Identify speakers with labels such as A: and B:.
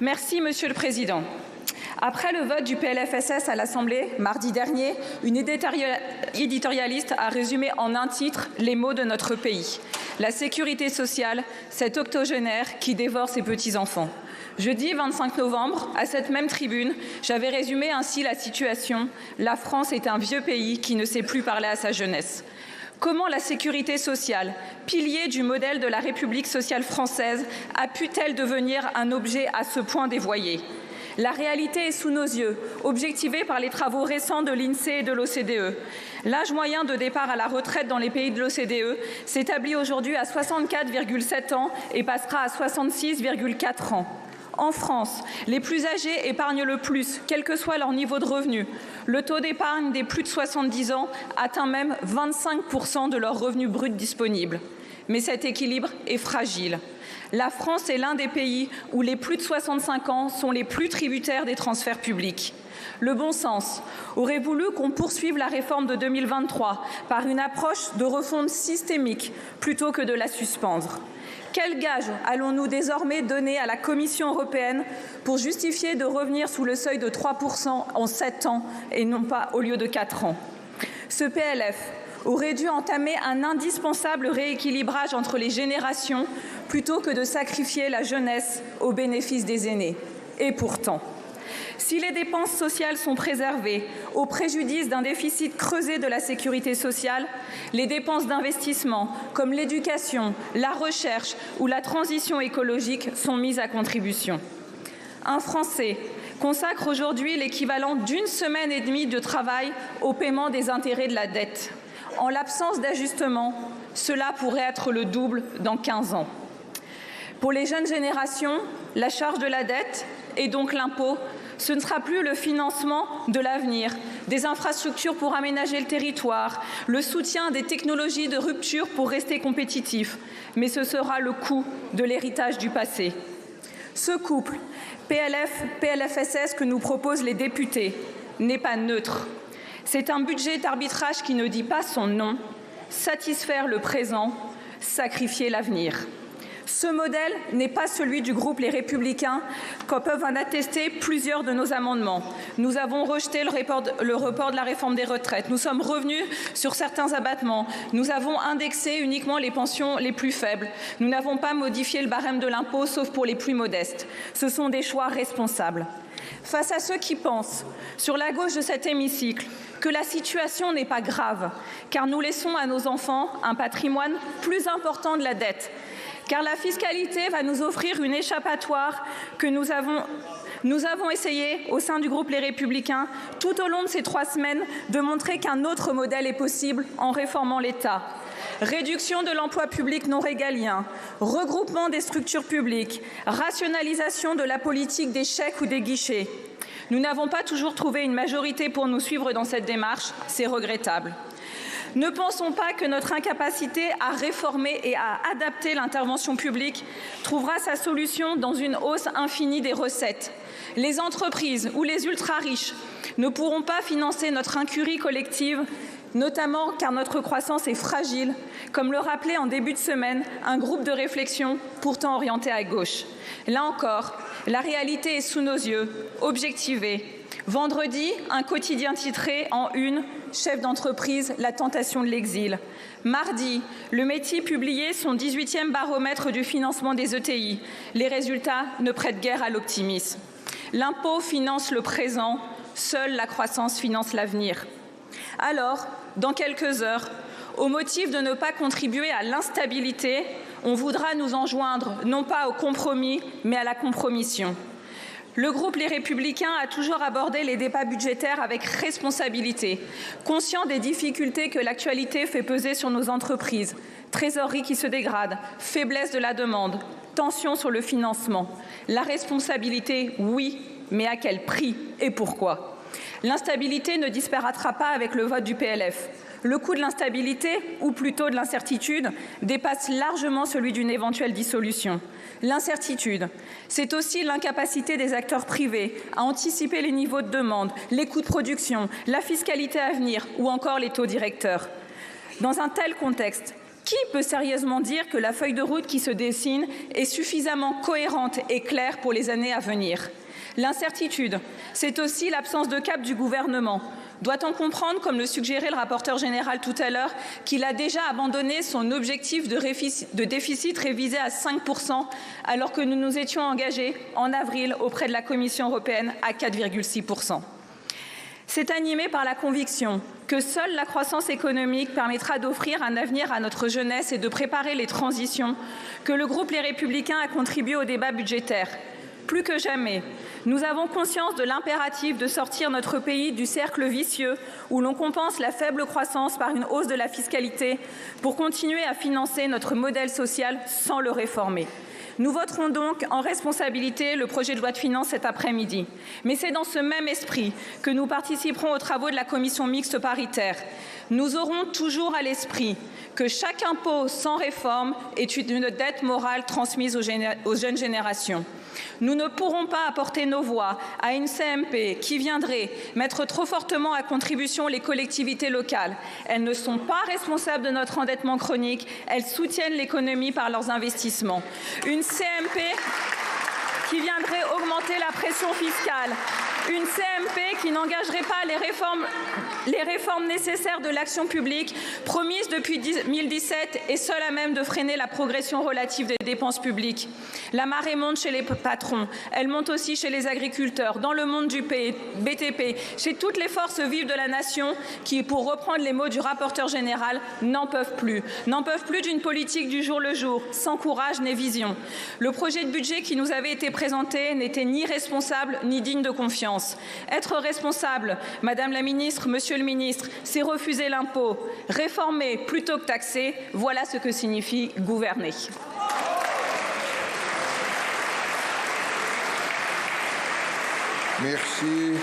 A: Merci, Monsieur le Président. Après le vote du PLFSS à l'Assemblée, mardi dernier, une éditorialiste a résumé en un titre les maux de notre pays. La sécurité sociale, cet octogénaire qui dévore ses petits-enfants. Jeudi 25 novembre, à cette même tribune, j'avais résumé ainsi la situation. La France est un vieux pays qui ne sait plus parler à sa jeunesse. Comment la sécurité sociale, pilier du modèle de la République sociale française, a pu-t-elle devenir un objet à ce point dévoyé ? La réalité est sous nos yeux, objectivée par les travaux récents de l'INSEE et de l'OCDE. L'âge moyen de départ à la retraite dans les pays de l'OCDE s'établit aujourd'hui à 64,7 ans et passera à 66,4 ans. En France, les plus âgés épargnent le plus, quel que soit leur niveau de revenu. Le taux d'épargne des plus de 70 ans atteint même 25% de leur revenu brut disponible. Mais cet équilibre est fragile. La France est l'un des pays où les plus de 65 ans sont les plus tributaires des transferts publics. Le bon sens aurait voulu qu'on poursuive la réforme de 2023 par une approche de refonte systémique plutôt que de la suspendre. Quel gage allons-nous désormais donner à la Commission européenne pour justifier de revenir sous le seuil de 3% en 7 ans et non pas au lieu de 4 ans ? Ce PLF aurait dû entamer un indispensable rééquilibrage entre les générations plutôt que de sacrifier la jeunesse au bénéfice des aînés. Et pourtant, si les dépenses sociales sont préservées au préjudice d'un déficit creusé de la sécurité sociale, les dépenses d'investissement comme l'éducation, la recherche ou la transition écologique sont mises à contribution. Un Français consacre aujourd'hui l'équivalent d'une semaine et demie de travail au paiement des intérêts de la dette. En l'absence d'ajustement, cela pourrait être le double dans 15 ans. Pour les jeunes générations, la charge de la dette et donc l'impôt, ce ne sera plus le financement de l'avenir, des infrastructures pour aménager le territoire, le soutien des technologies de rupture pour rester compétitifs, mais ce sera le coût de l'héritage du passé. Ce couple PLF-PLFSS que nous proposent les députés n'est pas neutre. C'est un budget d'arbitrage qui ne dit pas son nom, satisfaire le présent, sacrifier l'avenir. Ce modèle n'est pas celui du groupe Les Républicains, comme peuvent en attester plusieurs de nos amendements. Nous avons rejeté le report de la réforme des retraites. Nous sommes revenus sur certains abattements. Nous avons indexé uniquement les pensions les plus faibles. Nous n'avons pas modifié le barème de l'impôt, sauf pour les plus modestes. Ce sont des choix responsables. Face à ceux qui pensent, sur la gauche de cet hémicycle, que la situation n'est pas grave, car nous laissons à nos enfants un patrimoine plus important de la dette, car la fiscalité va nous offrir une échappatoire que nous avons essayé, au sein du groupe Les Républicains, tout au long de ces 3 semaines, de montrer qu'un autre modèle est possible en réformant l'État. Réduction de l'emploi public non régalien, regroupement des structures publiques, rationalisation de la politique des chèques ou des guichets. Nous n'avons pas toujours trouvé une majorité pour nous suivre dans cette démarche, c'est regrettable. Ne pensons pas que notre incapacité à réformer et à adapter l'intervention publique trouvera sa solution dans une hausse infinie des recettes. Les entreprises ou les ultra-riches ne pourront pas financer notre incurie collective, notamment car notre croissance est fragile, comme le rappelait en début de semaine un groupe de réflexion pourtant orienté à gauche. Là encore, la réalité est sous nos yeux, objectivée. Vendredi, un quotidien titré en une « Chef d'entreprise, la tentation de l'exil ». Mardi, le Métis publiait son 18e baromètre du financement des ETI. Les résultats ne prêtent guère à l'optimisme. L'impôt finance le présent, seule la croissance finance l'avenir. Alors, dans quelques heures, au motif de ne pas contribuer à l'instabilité, on voudra nous enjoindre non pas au compromis, mais à la compromission. Le groupe Les Républicains a toujours abordé les débats budgétaires avec responsabilité, conscient des difficultés que l'actualité fait peser sur nos entreprises, trésorerie qui se dégrade, faiblesse de la demande, tension sur le financement. La responsabilité, oui, mais à quel prix et pourquoi ? L'instabilité ne disparaîtra pas avec le vote du PLF. Le coût de l'instabilité, ou plutôt de l'incertitude, dépasse largement celui d'une éventuelle dissolution. L'incertitude, c'est aussi l'incapacité des acteurs privés à anticiper les niveaux de demande, les coûts de production, la fiscalité à venir ou encore les taux directeurs. Dans un tel contexte, Qui peut sérieusement dire que la feuille de route qui se dessine est suffisamment cohérente et claire pour les années à venir? L'incertitude, c'est aussi l'absence de cap du gouvernement. Doit-on comprendre, comme le suggérait le rapporteur général tout à l'heure, qu'il a déjà abandonné son objectif de déficit révisé à 5%, alors que nous nous étions engagés en avril auprès de la Commission européenne à 4,6%? C'est animé par la conviction que seule la croissance économique permettra d'offrir un avenir à notre jeunesse et de préparer les transitions que le groupe Les Républicains a contribué au débat budgétaire. Plus que jamais, nous avons conscience de l'impératif de sortir notre pays du cercle vicieux où l'on compense la faible croissance par une hausse de la fiscalité pour continuer à financer notre modèle social sans le réformer. Nous voterons donc en responsabilité le projet de loi de finances cet après-midi. Mais c'est dans ce même esprit que nous participerons aux travaux de la commission mixte paritaire. Nous aurons toujours à l'esprit que chaque impôt sans réforme est une dette morale transmise aux jeunes générations. Nous ne pourrons pas apporter nos voix à une CMP qui viendrait mettre trop fortement à contribution les collectivités locales. Elles ne sont pas responsables de notre endettement chronique, elles soutiennent l'économie par leurs investissements. Une CMP qui viendrait augmenter la pression fiscale. Une CMP qui n'engagerait pas les réformes nécessaires de l'action publique promises depuis 2017 et seule à même de freiner la progression relative des dépenses publiques. La marée monte chez les patrons, elle monte aussi chez les agriculteurs, dans le monde du BTP, chez toutes les forces vives de la nation qui, pour reprendre les mots du rapporteur général, n'en peuvent plus d'une politique du jour le jour, sans courage ni vision. Le projet de budget qui nous avait été présenté n'était ni responsable ni digne de confiance. Être responsable, Madame la Ministre, Monsieur le Ministre, c'est refuser l'impôt. Réformer plutôt que taxer, voilà ce que signifie gouverner.
B: Merci.